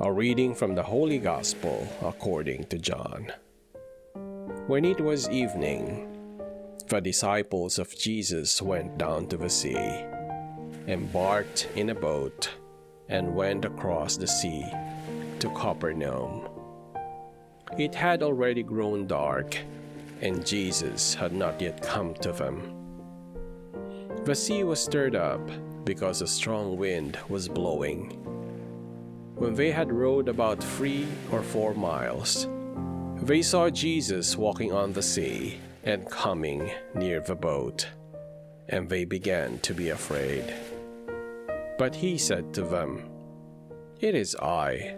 A reading from the Holy Gospel according to John. When it was evening, the disciples of Jesus went down to the sea, embarked in a boat, and went across the sea to Capernaum. It had already grown dark, and Jesus had not yet come to them. The sea was stirred up because a strong wind was blowing. When they had rowed about 3 or 4 miles, they saw Jesus walking on the sea and coming near the boat, and they began to be afraid. But he said to them, "It is I,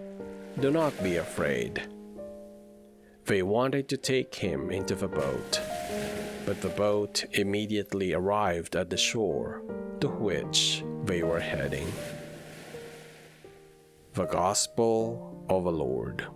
do not be afraid." They wanted to take him into the boat, but the boat immediately arrived at the shore to which they were heading. The Gospel of the Lord.